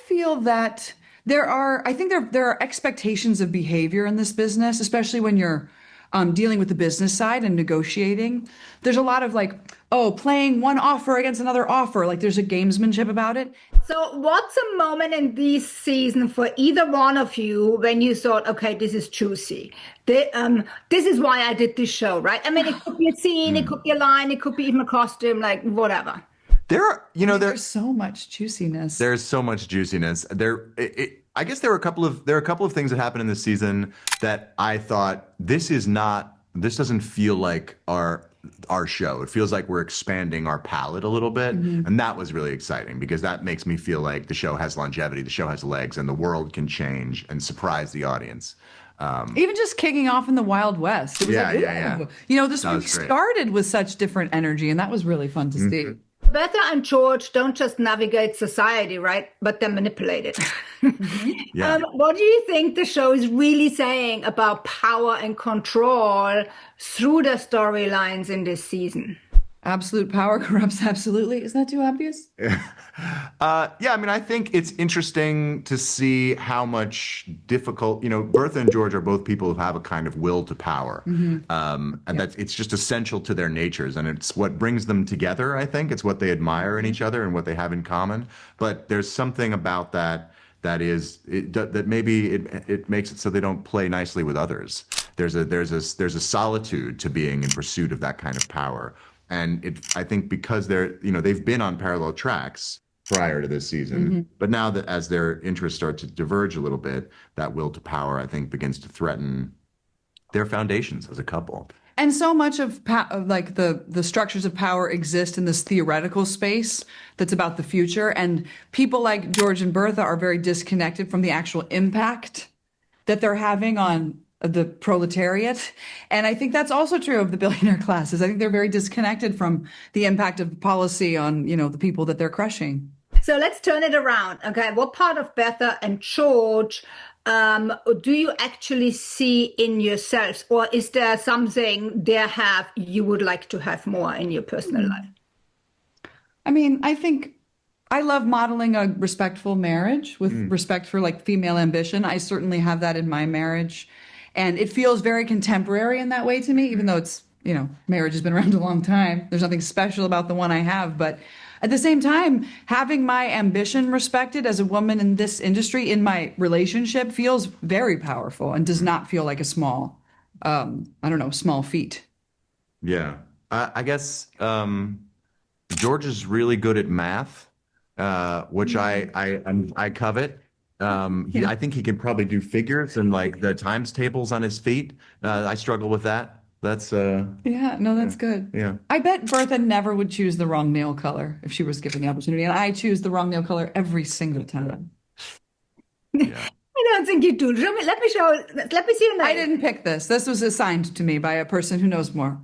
feel that I think there are expectations of behavior in this business, especially when you're dealing with the business side and negotiating. There's a lot of like, oh, playing one offer against another offer. Like there's a gamesmanship about it. So, what's a moment in this season for either one of you when you thought, okay, this is juicy? This is why I did this show, right? I mean, it could be a scene, it could Hmm. be a line, it could be even a costume, like whatever. There are, I mean, there's so much juiciness. there's so much juiciness. I guess there are a couple of things that happened in this season that I thought this doesn't feel like our show. It feels like we're expanding our palette a little bit, Mhm. and that was really exciting because that makes me feel like the show has longevity, the show has legs, and the world can change and surprise the audience. Um, Even just kicking off in the Wild West, it was yeah, like, yeah, yeah. ooh, this That week was great. started with such different energy, and that was really fun to see. Mhm. Bertha and George don't just navigate society, right? But they manipulate it. Mhm. Yeah. What do you think the show is really saying about power and control through the storylines in this season? Absolute power corrupts absolutely. Isn't that too obvious? Yeah, I mean, I think it's interesting to see how much difficult, Bertha and George are both people who have a kind of will to power. Hmm. And that's it's just essential to their natures, and it's what brings them together, I think. It's what they admire in each other and what they have in common. But there's something about that maybe it makes it so they don't play nicely with others. There's a solitude to being in pursuit of that kind of power. And I think because they've been on parallel tracks prior to this season, Hmm. but now that as their interests start to diverge a little bit, that will to power, I think, begins to threaten their foundations as a couple. And so much of like the structures of power exist in this theoretical space that's about the future, and people like George and Bertha are very disconnected from the actual impact that they're having on the proletariat. And I think that's also true of the billionaire classes. I think they're very disconnected from the impact of policy on, the people that they're crushing. So let's turn it around. Okay, what part of Bertha and George do you actually see in yourselves, or is there something they have you would like to have more in your personal life? I mean, I think I love modeling a respectful marriage with Mm. respect for like female ambition. I certainly have that in my marriage. And it feels very contemporary in that way to me, even though marriage has been around a long time. There's nothing special about the one I have. But at the same time, having my ambition respected as a woman in this industry in my relationship feels very powerful and does not feel like a I don't know, small feat. Yeah. I guess George is really good at math, which I covet. Yeah. I think he can probably do figures and like the times tables on his feet. I struggle with that. That's Yeah, no, yeah. that's good. Yeah. I bet Bertha never would choose the wrong nail color if she was given the opportunity. And I choose the wrong nail color every single time. Yeah. I don't think you do. Let me see your I nails. didn't pick this. This was assigned to me by a person who knows more.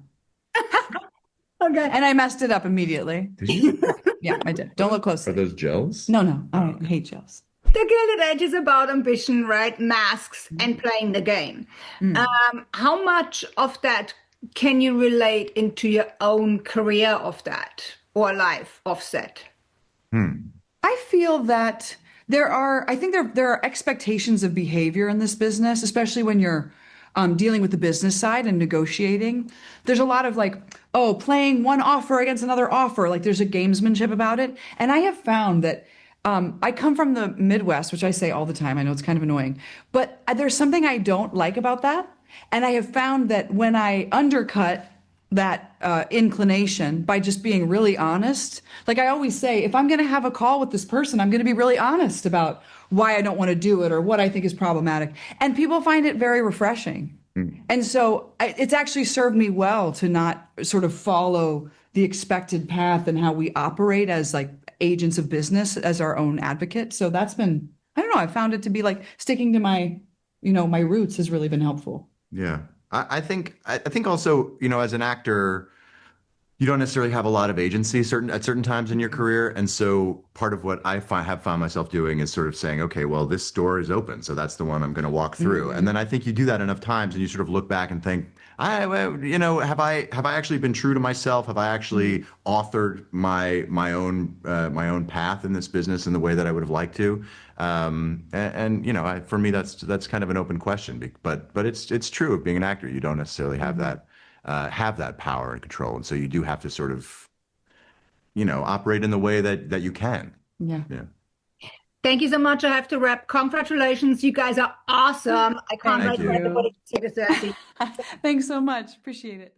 Okay. And I messed it up immediately. Did you? Yeah, I did. Don't look Are closely. those gels? No, no, Oh, I okay. hate gels. The Gilded Edge is about ambition, right? Masks and playing the game. Mm. How much of that can you relate into your own career of that or life offset? Hmm. I feel that I think there are expectations of behavior in this business, especially when you're dealing with the business side and negotiating. There's a lot of like, oh, playing one offer against another offer. Like there's a gamesmanship about it. And I have found that I come from the Midwest, which I say all the time. I know it's kind of annoying, but there's something I don't like about that. And I have found that when I undercut that inclination by just being really honest. Like I always say, if I'm going to have a call with this person, I'm going to be really honest about why I don't want to do it or what I think is problematic. And people find it very refreshing. Hmm. And so it's actually served me well to not sort of follow the expected path and how we operate as like agents of business as our own advocate. So that's been, I don't know, I found it to be like sticking to my roots has really been helpful. Yeah. I think also, as an actor, you don't necessarily have a lot of agency at certain times in your career. And so part of what have found myself doing is sort of saying, okay, well, this door is open, so that's the one I'm going to walk through. And then I think you do that enough times, and you sort of look back and think, have I actually been true to myself? Have I actually authored my own path in this business in the way that I would have liked to? For me, that's kind of an open question. But it's true of being an actor. You don't necessarily have that power and control, and so you do have to sort of operate in the way that you can. Yeah. Yeah. Thank you so much. I have to wrap. Congratulations. You guys are awesome. I can't Thank wait for you. everybody to see the 30. Thanks so much. Appreciate it.